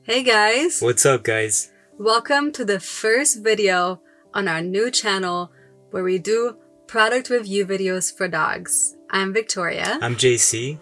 Hey guys! What's up, guys? Welcome to the first video on our new channel where we do product review videos for dogs. I'm Victoria. I'm JC,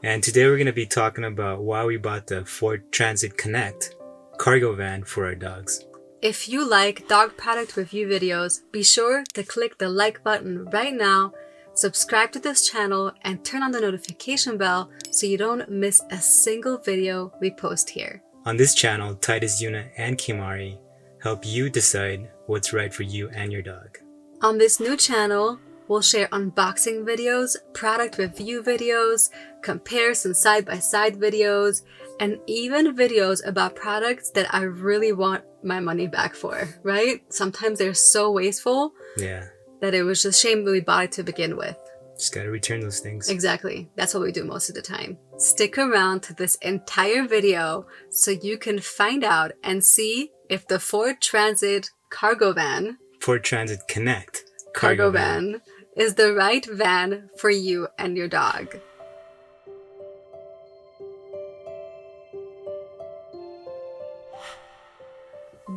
and today we're going to be talking about why we bought the Ford Transit Connect cargo van for our dogs. If you like dog product review videos, be sure to click the like button right now, subscribe to this channel, and turn on the notification bell so you don't miss a single video we post here. On this channel, Tidus, Yuna, and Kimahri help you decide what's right for you and your dog. On this new channel, we'll share unboxing videos, product review videos, comparison side-by-side videos, and even videos about products that I really want my money back for, right? Sometimes they're so wasteful that it was just shame that we bought it to begin with. Just gotta return those things. Exactly. That's what we do most of the time. Stick around to this entire video so you can find out and see if the Ford Transit cargo van, Ford Transit Connect cargo van is the right van for you and your dog.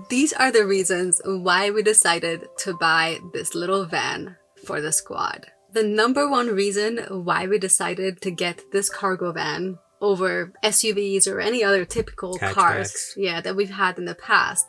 These are the reasons why we decided to buy this little van for the squad. The number one reason why we decided to get this cargo van over SUVs or any other typical cars that we've had in the past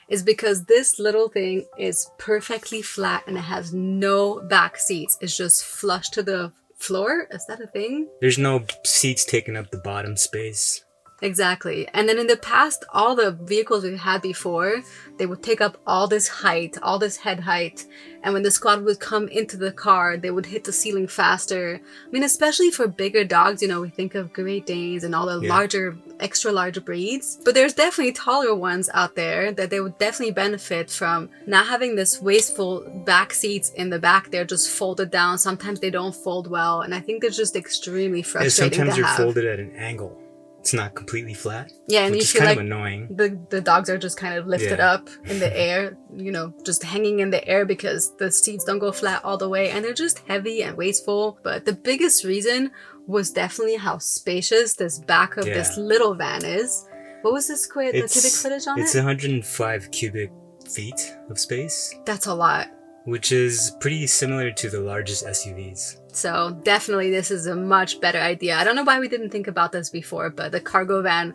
is because this little thing is perfectly flat and it has no back seats. It's just flush to the floor. Is that a thing? There's no seats taking up the bottom space. Exactly. And then in the past, all the vehicles we've had before, they would take up all this height, all this head height. And when the squad would come into the car, they would hit the ceiling faster. I mean, especially for bigger dogs, you know, we think of Great Danes and all the larger, extra large breeds. But there's definitely taller ones out there that they would definitely benefit from not having this wasteful back seats in the back. They're just folded down. Sometimes they don't fold well. And I think they're just extremely frustrating sometimes to have. They're folded at an angle. It's not completely flat. Yeah, and which you is feel kind like of annoying. The dogs are just kind of lifted up in the air, you know, just hanging in the air because the seats don't go flat all the way and they're just heavy and wasteful. But the biggest reason was definitely how spacious this back of this little van is. What was the cubic footage on it? It's 105 cubic feet of space. That's a lot. Which is pretty similar to the largest SUVs. So definitely this is a much better idea. I don't know why we didn't think about this before, but the cargo van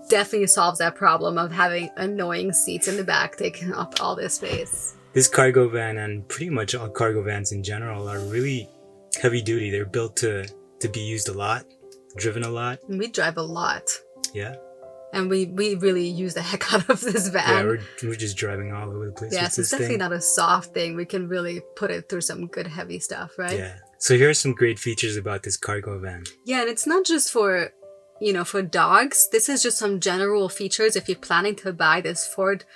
definitely solves that problem of having annoying seats in the back taking up all this space. This cargo van and pretty much all cargo vans in general are really heavy duty. They're built to be used a lot, driven a lot. And we drive a lot. Yeah. And we really use the heck out of this van. Yeah, we're just driving all over the place with so it's definitely not a soft thing. We can really put it through some good heavy stuff, right? Yeah. So here are some great features about this cargo van. Yeah, and it's not just for, you know, for dogs. This is just some general features if you're planning to buy this Ford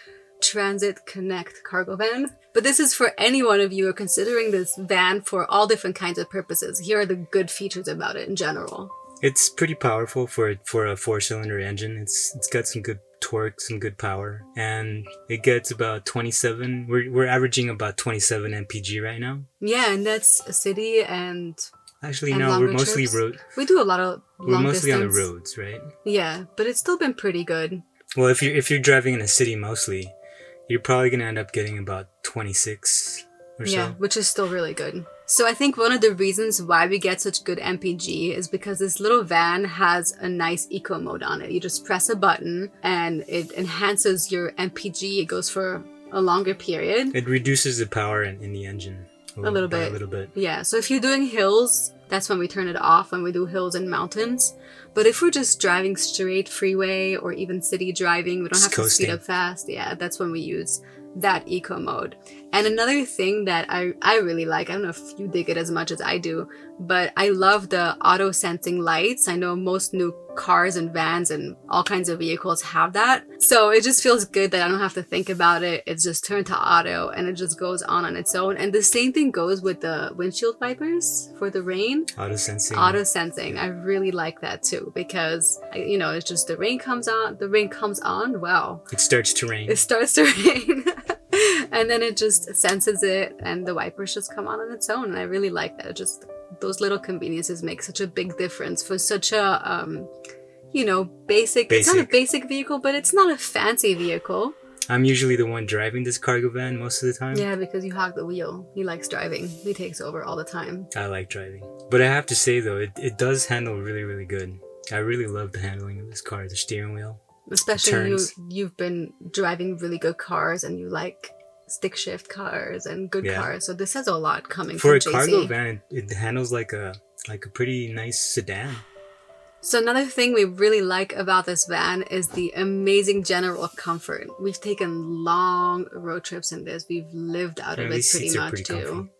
Transit Connect cargo van. But this is for any one of you who are considering this van for all different kinds of purposes. Here are the good features about it in general. It's pretty powerful for a 4-cylinder engine. It's got some good torque, some good power, and it gets about 27. We're averaging about 27 mpg right now. Yeah, and that's a city and no, we're mostly road. We do a lot of long mostly distance. on the roads, right? Yeah, but it's still been pretty good. Well, if you're driving in a city mostly, you're probably gonna end up getting about 26 or so. Yeah, which is still really good. So I think one of the reasons why we get such good MPG is because this little van has a nice eco mode on it. You just press a button and it enhances your MPG. It goes for a longer period. It reduces the power in the engine a little bit. Yeah, so if you're doing hills, that's when we turn it off, when we do hills and mountains. But if we're just driving straight freeway or even city driving, we don't have to speed up fast. Yeah, that's when we use that eco mode. And another thing that I really like, I don't know if you dig it as much as I do, but I love the auto sensing lights. I know most new cars and vans and all kinds of vehicles have that. So it just feels good that I don't have to think about it. It's just turned to auto and it just goes on its own. And the same thing goes with the windshield wipers for the rain. Auto sensing. I really like that too because, you know, it's just the rain comes on. Wow. It starts to rain. It starts to rain. And then it just senses it and the wipers just come on its own. And I really like that. It just, those little conveniences make such a big difference for such a basic. It's not a basic vehicle, but it's not a fancy vehicle. I'm usually the one driving this cargo van most of the time. Yeah, because you hog the wheel. He likes driving. He takes over all the time. I like driving. But I have to say, though, it does handle really, really good. I really love the handling of this car, the steering wheel. Especially you've been driving really good cars and you like stick shift cars and good cars. So this has a lot coming for from a cargo van. It handles like a pretty nice sedan. So another thing we really like about this van is the amazing general comfort. We've taken long road trips in this. We've lived out of it pretty much too. Comfy.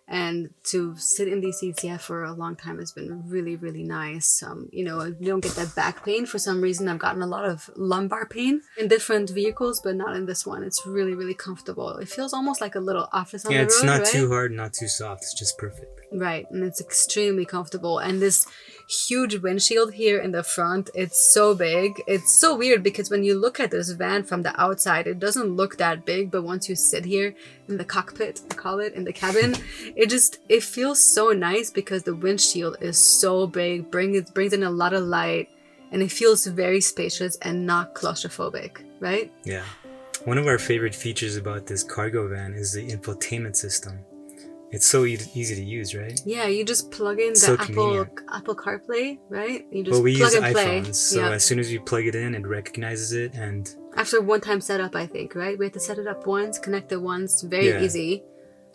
And to sit in these seats, for a long time has been really, really nice. You don't get that back pain. For some reason, I've gotten a lot of lumbar pain in different vehicles, but not in this one. It's really, really comfortable. It feels almost like a little office on the road, it's not too hard, not too soft. It's just perfect. Right, and it's extremely comfortable. And this huge windshield here in the front, it's so big. It's so weird because when you look at this van from the outside, it doesn't look that big, but once you sit here in the cockpit, I call it, in the cabin, it feels so nice because the windshield is so big, brings in a lot of light, and it feels very spacious and not claustrophobic, right? Yeah. One of our favorite features about this cargo van is the infotainment system. It's so easy to use, right? Yeah, you just plug in the Apple CarPlay, right? You just we plug use and play. iPhones, so as soon as you plug it in, it recognizes it, and after one-time setup, I think, right? We have to set it up once, connect it once, very easy.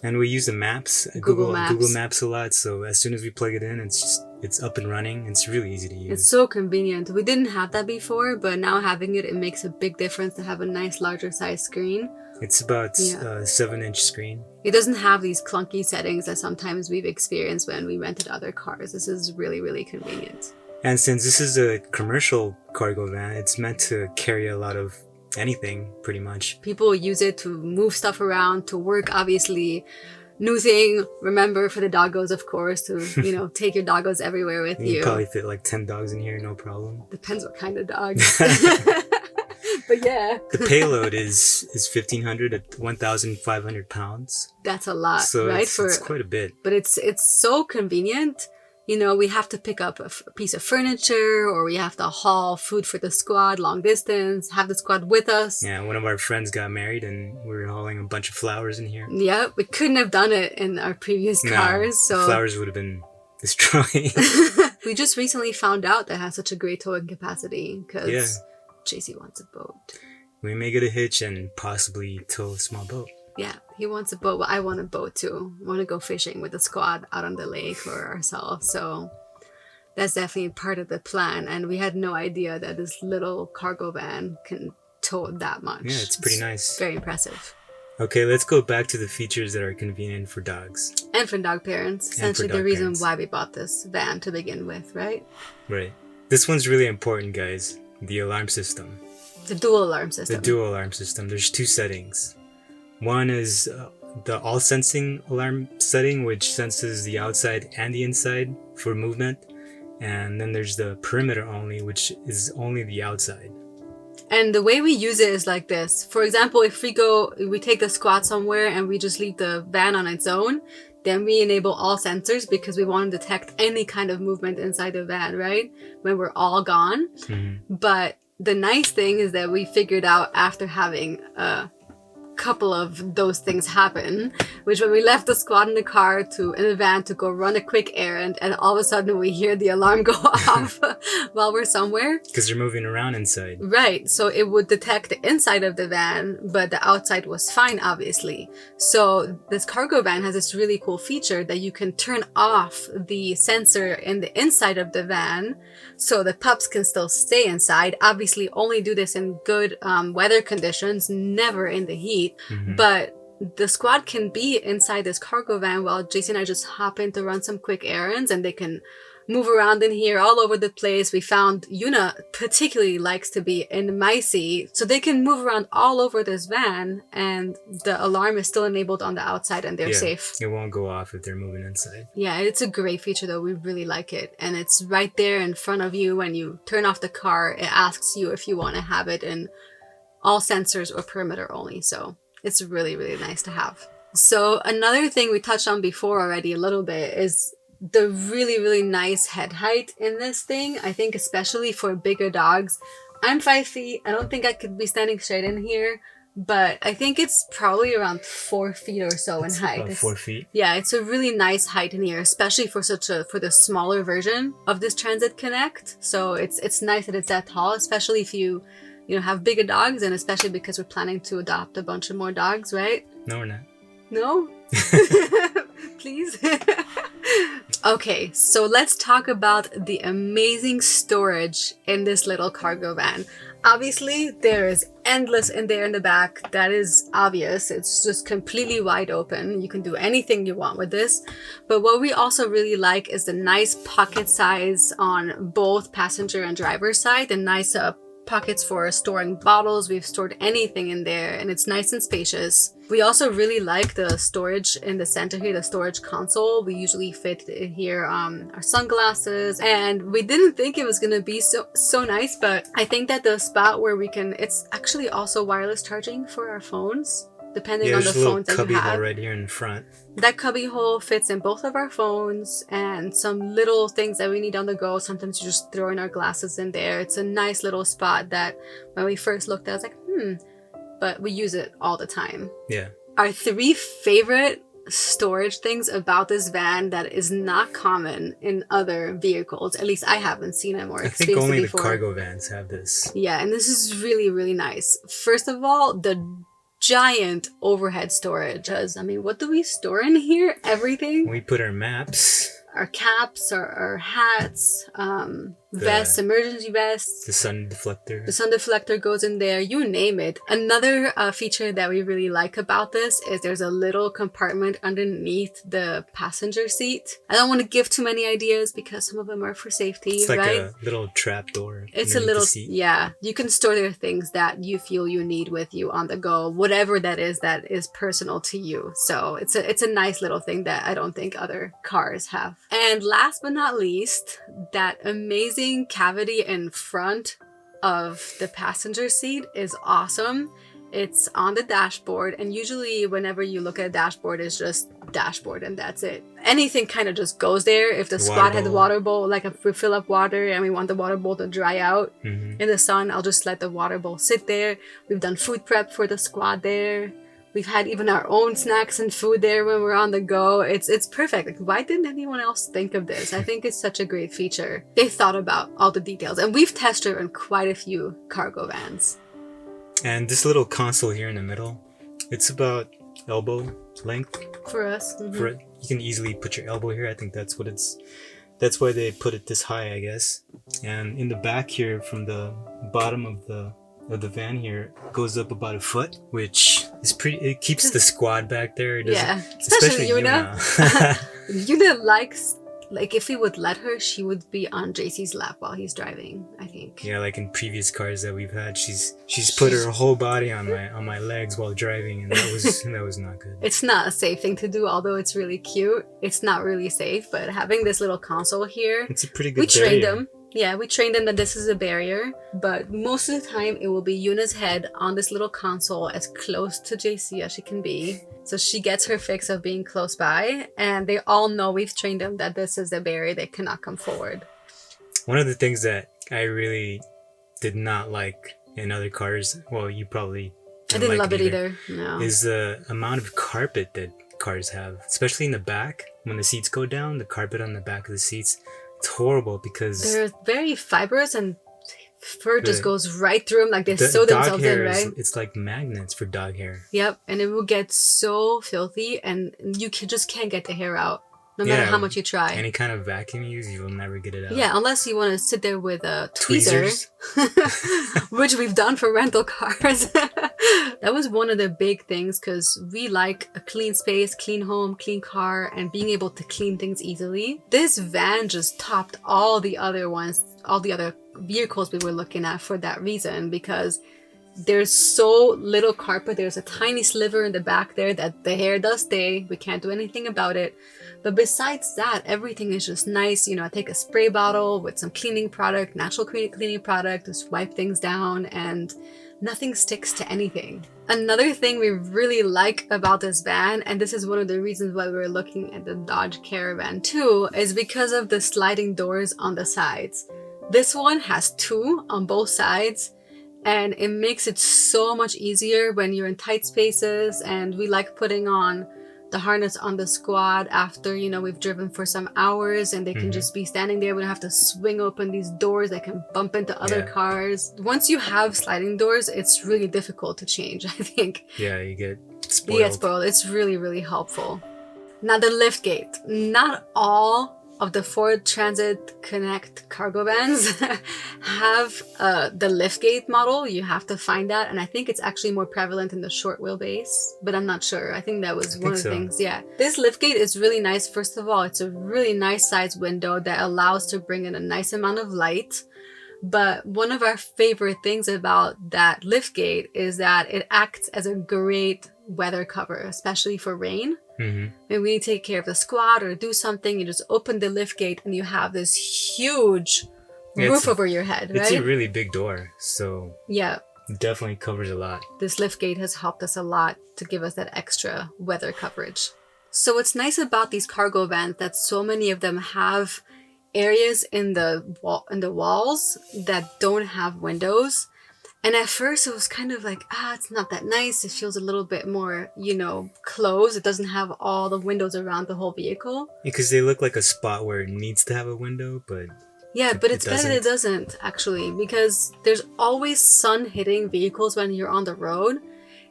And we use the maps, Google Maps a lot. So as soon as we plug it in, it's up and running. It's really easy to use. It's so convenient. We didn't have that before, but now having it makes a big difference to have a nice larger size screen. It's about a 7-inch screen. It doesn't have these clunky settings that sometimes we've experienced when we rented other cars. This is really, really convenient. And since this is a commercial cargo van, it's meant to carry a lot of anything, pretty much. People use it to move stuff around, to work, obviously. New thing, remember, for the doggos, of course, to, take your doggos everywhere with you. You probably fit like 10 dogs in here, no problem. Depends what kind of dog. But yeah. The payload is 1,500 at 1,500 pounds. That's a lot, so right? It's quite a bit. But it's so convenient. We have to pick up a piece of furniture, or we have to haul food for the squad long distance, have the squad with us. Yeah, one of our friends got married and we were hauling a bunch of flowers in here. Yeah, we couldn't have done it in our previous cars. So flowers would have been destroyed. We just recently found out that it has such a great towing capacity because JC wants a boat. We may get a hitch and possibly tow a small boat. Yeah, he wants a boat, but I want a boat too. I want to go fishing with the squad out on the lake or ourselves. So that's definitely part of the plan. And we had no idea that this little cargo van can tow that much. Yeah, it's pretty nice. Very impressive. Okay, let's go back to the features that are convenient for dogs. And for dog parents. Essentially the reason why we bought this van to begin with, right? Right. This one's really important, guys. The alarm system. The dual alarm system. The dual alarm system. There's 2 settings. One is the all-sensing alarm setting, which senses the outside and the inside for movement. And then there's the perimeter only, which is only the outside. And the way we use it is like this. For example, if we take the squad somewhere and we just leave the van on its own, then we enable all sensors because we want to detect any kind of movement inside the van, right? When we're all gone. Mm-hmm. But the nice thing is that we figured out after having a couple of those things happen, which when we left the squad in the van to go run a quick errand, and all of a sudden we hear the alarm go off while we're somewhere because they're moving around inside, right? So it would detect the inside of the van, but the outside was fine, obviously. So this cargo van has this really cool feature that you can turn off the sensor in the inside of the van so the pups can still stay inside. Obviously only do this in good weather conditions, never in the heat. Mm-hmm. But the squad can be inside this cargo van while Jason and I just hop in to run some quick errands, and they can move around in here all over the place. We found Yuna particularly likes to be in my seat, so they can move around all over this van, and the alarm is still enabled on the outside and they're safe. It won't go off if they're moving inside. Yeah, it's a great feature though. We really like it. And it's right there in front of you. When you turn off the car, it asks you if you want to have it in all sensors or perimeter only. So it's really, really nice to have. So another thing we touched on before already a little bit is the really, really nice head height in this thing. I think especially for bigger dogs. I'm 5 feet. I don't think I could be standing straight in here, but I think it's probably around 4 feet or so in height. About 4 feet. Yeah, it's a really nice height in here, especially for for the smaller version of this Transit Connect. So it's nice that it's that tall, especially if you have bigger dogs, and especially because we're planning to adopt a bunch of more dogs, right? No, we're not. No? Please? Okay, so let's talk about the amazing storage in this little cargo van. Obviously, there is endless in there in the back. That is obvious. It's just completely wide open. You can do anything you want with this. But what we also really like is the nice pocket size on both passenger and driver side. The nice pockets for storing bottles. We've stored anything in there, and it's nice and spacious. We also really like the storage in the center here, the storage console. We usually fit here our sunglasses, and we didn't think it was gonna be so nice, but I think that the spot where it's actually also wireless charging for our phones, depending on the phones that you have. There's a little cubby hole right here in the front. That cubby hole fits in both of our phones, and some little things that we need on the go. Sometimes you just throw in our glasses in there. It's a nice little spot that when we first looked at, I was like, but we use it all the time. Yeah. Our 3 favorite storage things about this van that is not common in other vehicles. At least I haven't seen it or experienced it before. I think only the cargo vans have this. Yeah, and this is really, really nice. First of all, the giant overhead storage. I mean, what do we store in here? Everything. We put our maps. Our caps, our hats, vests, emergency vests. The sun deflector. The sun deflector goes in there, you name it. Another feature that we really like about this is there's a little compartment underneath the passenger seat. I don't want to give too many ideas because some of them are for safety, it's like right? a little trap door. It's a little, yeah. You can store there things that you feel you need with you on the go, whatever that is personal to you. So it's a nice little thing that I don't think other cars have. And last but not least, that amazing cavity in front of the passenger seat is awesome. It's on the dashboard, and usually whenever you look at a dashboard, it's just dashboard and that's it. Anything kind of just goes there. If the squad had the water bowl, like if we fill up water and we want the water bowl to dry out in the sun, I'll just let the water bowl sit there. We've done food prep for the squad there. We've had even our own snacks and food there when we're on the go. It's perfect. Like, why didn't anyone else think of this? I think it's such a great feature. They thought about all the details, and we've test driven quite a few cargo vans. And this little console here in the middle, it's about elbow length. For us. For it. You can easily put your elbow here. I think that's why they put it this high, I guess. And in the back here, from the bottom of the van here, goes up about a foot, which is pretty. It keeps the squad back there. Yeah, especially Yuna. Yuna likes, like, if we would let her, she would be on JC's lap while he's driving, I think. Yeah, like in previous cars that we've had, she's put her whole body on my legs while driving, and that was not good. It's not a safe thing to do, although it's really cute. It's not really safe, but having this little console here, it's a pretty good. We trained them. Yeah, we trained them that this is a barrier, but most of the time it will be Yuna's head on this little console as close to JC as she can be. So she gets her fix of being close by, and they all know we've trained them that this is a barrier. They cannot come forward. One of the things that I really did not like in other cars, well, you probably didn't love it either. No. Is the amount of carpet that cars have, especially in the back. When the seats go down, the carpet on the back of the seats, it's horrible because they're very fibrous and fur just goes right through them, like they sew themselves in, right? It's like magnets for dog hair. Yep, and it will get so filthy, and you just can't get the hair out, no matter how much you try. Any kind of vacuum you use, you will never get it out. Yeah, unless you want to sit there with a tweezer, which we've done for rental cars. That was one of the big things, because we like a clean space, clean home, clean car, and being able to clean things easily. This van just topped all the other ones, all the other vehicles we were looking at for that reason, because there's so little carpet. There's a tiny sliver in the back there that the hair does stay. We can't do anything about it. But besides that, everything is just nice. I take a spray bottle with some cleaning product, natural cleaning product, just wipe things down, and nothing sticks to anything. Another thing we really like about this van, and this is one of the reasons why we were looking at the Dodge Caravan too, is because of the sliding doors on the sides. This one has 2 on both sides, and it makes it so much easier when you're in tight spaces. And we like putting on the harness on the squad after, you know, we've driven for some hours, and they can just be standing there. We don't have to swing open these doors that can bump into other cars. Once you have sliding doors, it's really difficult to change, I think. Yeah, you get spoiled. You get spoiled. It's really, really helpful. Now the lift gate. Not all of the Ford Transit Connect cargo vans have the liftgate model. You have to find that, and I think it's actually more prevalent in the short wheelbase, but I'm not sure. I think that was one of the things. Yeah, this liftgate is really nice. First of all, it's a really nice size window that allows to bring in a nice amount of light. But one of our favorite things about that liftgate is that it acts as a great weather cover, especially for rain. When we need to take care of the squad or do something, you just open the liftgate and you have this huge roof over your head, right? It's a really big door, so yeah, it definitely covers a lot. This liftgate has helped us a lot to give us that extra weather coverage. So what's nice about these cargo vans that so many of them have areas in the walls that don't have windows. And at first it was kind of like, it's not that nice. It feels a little bit more, you know, closed. It doesn't have all the windows around the whole vehicle. Because they look like a spot where it needs to have a window, but... Yeah, but it's better that it doesn't, actually. Because there's always sun hitting vehicles when you're on the road.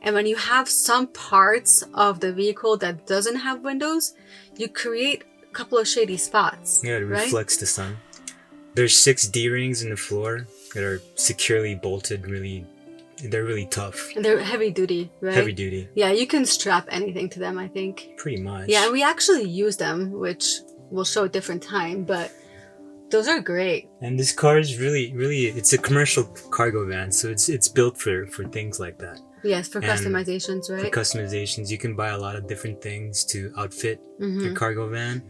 And when you have some parts of the vehicle that doesn't have windows, you create a couple of shady spots. Yeah, it reflects the sun. There's 6 D-rings in the floor that are securely bolted. They're really tough. And they're heavy duty, right? Heavy duty. Yeah, you can strap anything to them, I think. Pretty much. Yeah, and we actually use them, which we'll show a different time, but those are great. And this car is really, it's a commercial cargo van, so it's built for things like that. Yes, for customizations, right? For customizations, you can buy a lot of different things to outfit your cargo van.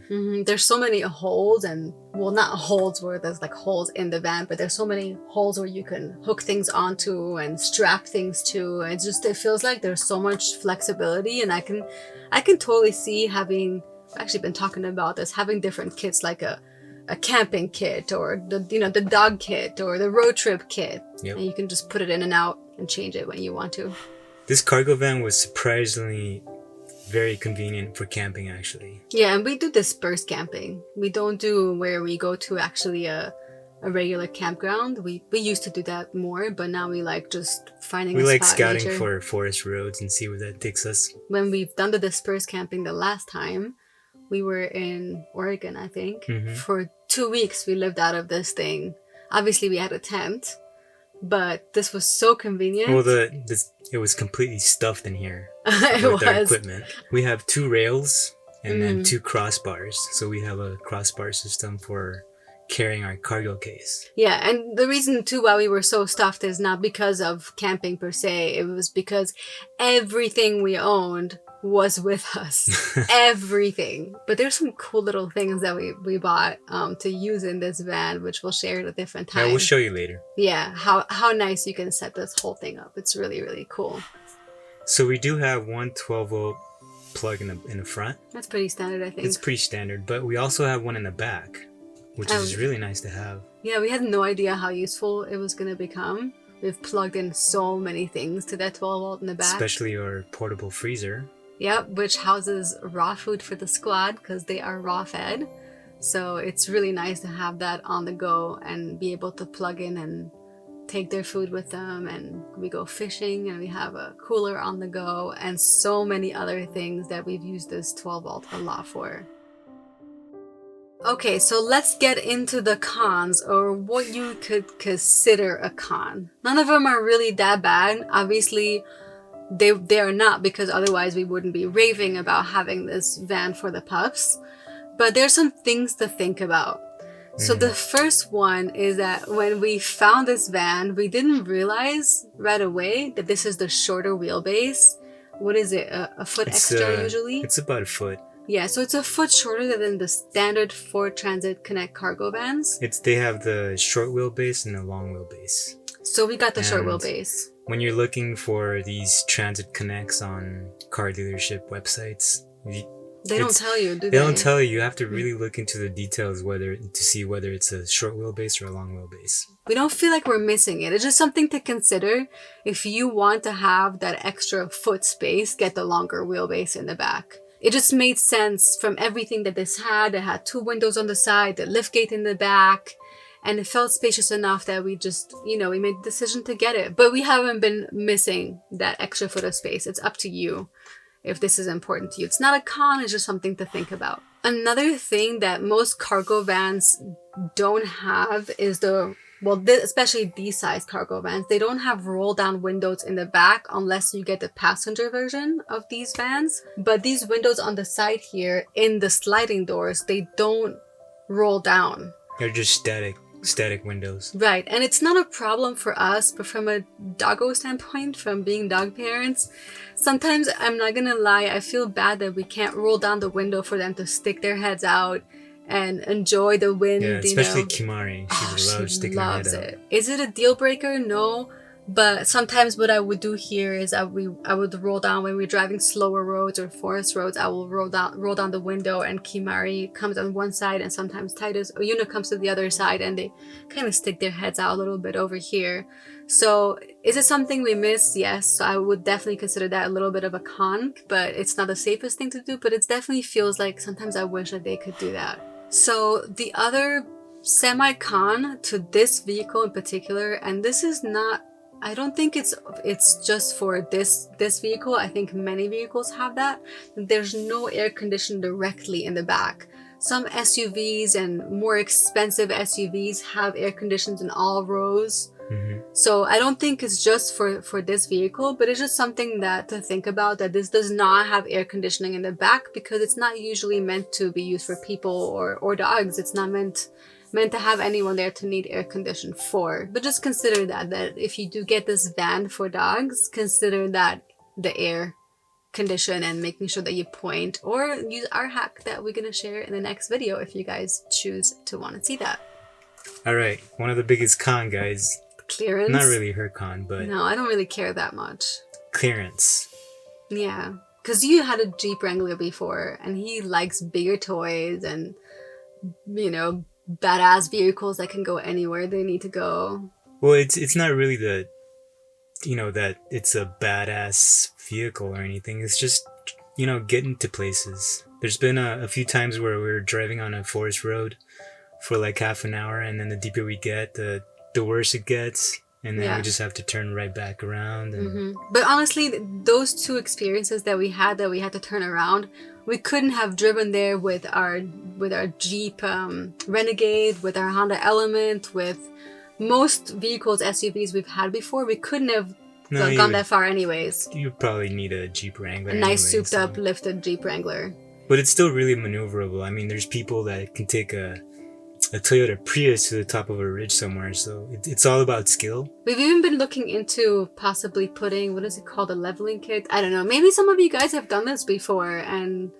There's so many holes, and well, not holes where there's like holes in the van, but there's so many holes where you can hook things onto and strap things to. It feels like there's so much flexibility, and I can totally see having. I've actually been talking about this, having different kits like a camping kit or the dog kit or the road trip kit, and you can just put it in and out and change it when you want to. This cargo van was surprisingly very convenient for camping, actually. Yeah, and we do dispersed camping. We don't do where we go to actually a regular campground. We used to do that more, but now we like just finding a spot. We like scouting for forest roads and see where that takes us. When we've done the dispersed camping the last time, we were in Oregon, I think. For 2 weeks, we lived out of this thing. Obviously, we had a tent, but this was so convenient. Well, it was completely stuffed in here with our equipment. We have 2 rails and then 2 crossbars. So we have a crossbar system for carrying our cargo case. Yeah, and the reason too why we were so stuffed is not because of camping per se. It was because everything we owned was with us. Everything. But there's some cool little things that we bought to use in this van, which we'll share at a different time. Yeah, we'll show you later. Yeah, how nice you can set this whole thing up. It's really, really cool. So we do have one 12-volt plug in the front. That's pretty standard, I think. It's pretty standard, but we also have one in the back, which is really nice to have. Yeah, we had no idea how useful it was going to become. We've plugged in so many things to that 12-volt in the back. Especially our portable freezer. Yep, which houses raw food for the squad because they are raw fed. So it's really nice to have that on the go and be able to plug in and take their food with them. And we go fishing and we have a cooler on the go and so many other things that we've used this 12-volt a lot for. Okay, so let's get into the cons, or what you could consider a con. None of them are really that bad. Obviously, they are not, because otherwise we wouldn't be raving about having this van for the pups. But there's some things to think about. So the first one is that when we found this van, we didn't realize right away that this is the shorter wheelbase. What is it? A foot extra usually? It's about a foot. Yeah, so it's a foot shorter than the standard Ford Transit Connect cargo vans. They have the short wheelbase and the long wheelbase. So we got the short wheelbase. when you're looking for these transit connects on car dealership websites, they don't tell you, do they? They don't tell you. You have to really look into the details to see whether it's a short wheelbase or a long wheelbase. We don't feel like we're missing it. It's just something to consider. If you want to have that extra foot space, get the longer wheelbase in the back. It just made sense from everything that this had. It had 2 windows on the side, the liftgate in the back, and it felt spacious enough that we just, we made the decision to get it. But we haven't been missing that extra foot of space. It's up to you if this is important to you. It's not a con, it's just something to think about. Another thing that most cargo vans don't have is especially these size cargo vans, they don't have roll down windows in the back unless you get the passenger version of these vans. But these windows on the side here in the sliding doors, they don't roll down. They're just static windows. Right, and it's not a problem for us, but from a doggo standpoint, from being dog parents, sometimes, I'm not gonna lie, I feel bad that we can't roll down the window for them to stick their heads out and enjoy the wind. Yeah, especially Kimahri. She loves it. Is it a deal breaker? No. But sometimes what I would do here is I would roll down when we're driving slower roads or forest roads. I will roll down the window, and Kimahri comes on one side, and sometimes Tidus or Yuna comes to the other side, and they kind of stick their heads out a little bit over here. So is it something we miss? Yes. So I would definitely consider that a little bit of a con, but it's not the safest thing to do. But it definitely feels like sometimes I wish that they could do that. So the other semi-con to this vehicle in particular, and this is not, I don't think it's just for this vehicle. I think many vehicles have that. There's no air conditioning directly in the back. Some SUVs and more expensive SUVs have air conditions in all rows. Mm-hmm. So I don't think it's just for this vehicle, but it's just something to think about, that this does not have air conditioning in the back because it's not usually meant to be used for people or dogs. It's not meant to have anyone there to need air condition for. But just consider that if you do get this van for dogs, consider that the air condition and making sure that you point or use our hack that we're going to share in the next video if you guys choose to want to see that. All right, one of the biggest con, guys. Clearance. Not really her con, but no, I don't really care that much. Clearance. Yeah, because you had a Jeep Wrangler before, and he likes bigger toys and badass vehicles that can go anywhere they need to go. Well, it's not really that it's a badass vehicle or anything. It's just getting to places. There's been a few times where we were driving on a forest road for like half an hour, and then the deeper we get, the worse it gets, and then we just have to turn right back around. And But honestly, those 2 experiences that we had to turn around, we couldn't have driven there with our Jeep Renegade, with our Honda Element, with most vehicles, SUVs we've had before. We couldn't have gone that far anyways. You probably need a Jeep Wrangler. A nice souped up, lifted Jeep Wrangler. But it's still really maneuverable. I mean, there's people that can take a Toyota Prius to the top of a ridge somewhere, so it's all about skill. We've even been looking into possibly putting, what is it called, a leveling kit? I don't know, maybe some of you guys have done this before and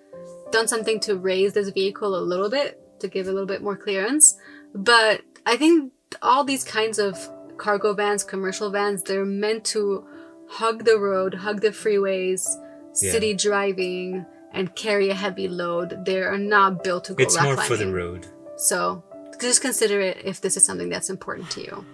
done something to raise this vehicle a little bit, to give a little bit more clearance. But I think all these kinds of cargo vans, commercial vans, they're meant to hug the road, hug the freeways, city driving, and carry a heavy load. They are not built to go rock climbing. It's more for the road. So just consider it if this is something that's important to you.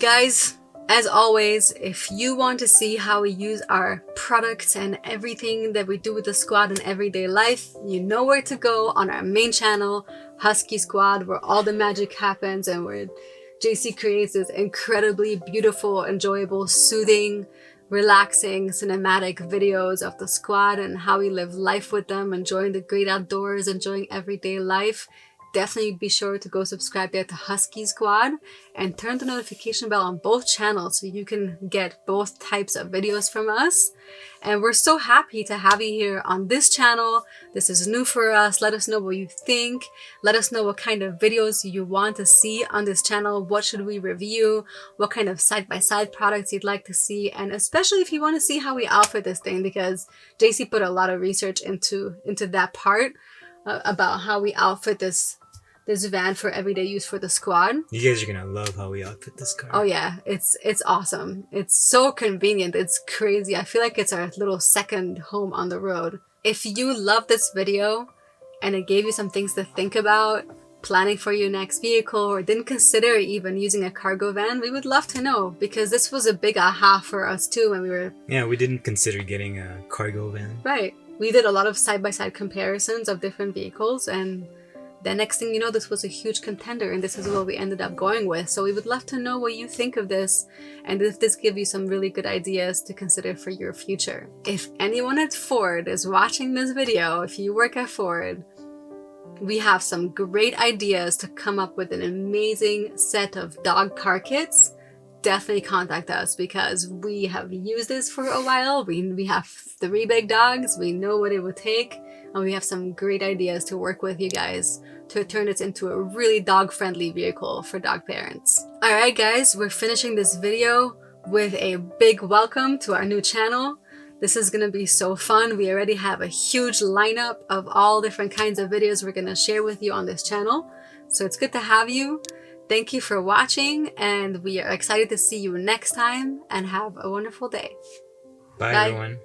Guys, as always, if you want to see how we use our products and everything that we do with the squad in everyday life, you know where to go on our main channel, Husky Squad, where all the magic happens and where JC creates this incredibly beautiful, enjoyable, soothing, relaxing, cinematic videos of the squad and how we live life with them, enjoying the great outdoors, enjoying everyday life. Definitely be sure to go subscribe there to Husky Squad and turn the notification bell on both channels so you can get both types of videos from us. And we're so happy to have you here on this channel. This is new for us. Let us know what you think. Let us know what kind of videos you want to see on this channel. What should we review? What kind of side-by-side products you'd like to see? And especially if you want to see how we outfit this thing, because JC put a lot of research into that part about how we outfit this this van for everyday use for the squad. You guys are gonna love how we outfit this car. Oh yeah, it's awesome. It's so convenient. It's crazy. I feel like it's our little second home on the road. If you love this video and it gave you some things to think about, planning for your next vehicle, or didn't consider even using a cargo van, we would love to know, because this was a big aha for us too when we were... Yeah, we didn't consider getting a cargo van. Right. We did a lot of side-by-side comparisons of different vehicles, and the next thing you know, this was a huge contender, and this is what we ended up going with. So we would love to know what you think of this, and if this gives you some really good ideas to consider for your future. If anyone at Ford is watching this video, if you work at Ford, we have some great ideas to come up with an amazing set of dog car kits. Definitely contact us, because we have used this for a while. We have 3 big dogs. We know what it would take, and we have some great ideas to work with you guys to turn it into a really dog-friendly vehicle for dog parents. Alright guys, we're finishing this video with a big welcome to our new channel. This is going to be so fun. We already have a huge lineup of all different kinds of videos we're going to share with you on this channel. So it's good to have you. Thank you for watching, and we are excited to see you next time, and have a wonderful day. Bye everyone.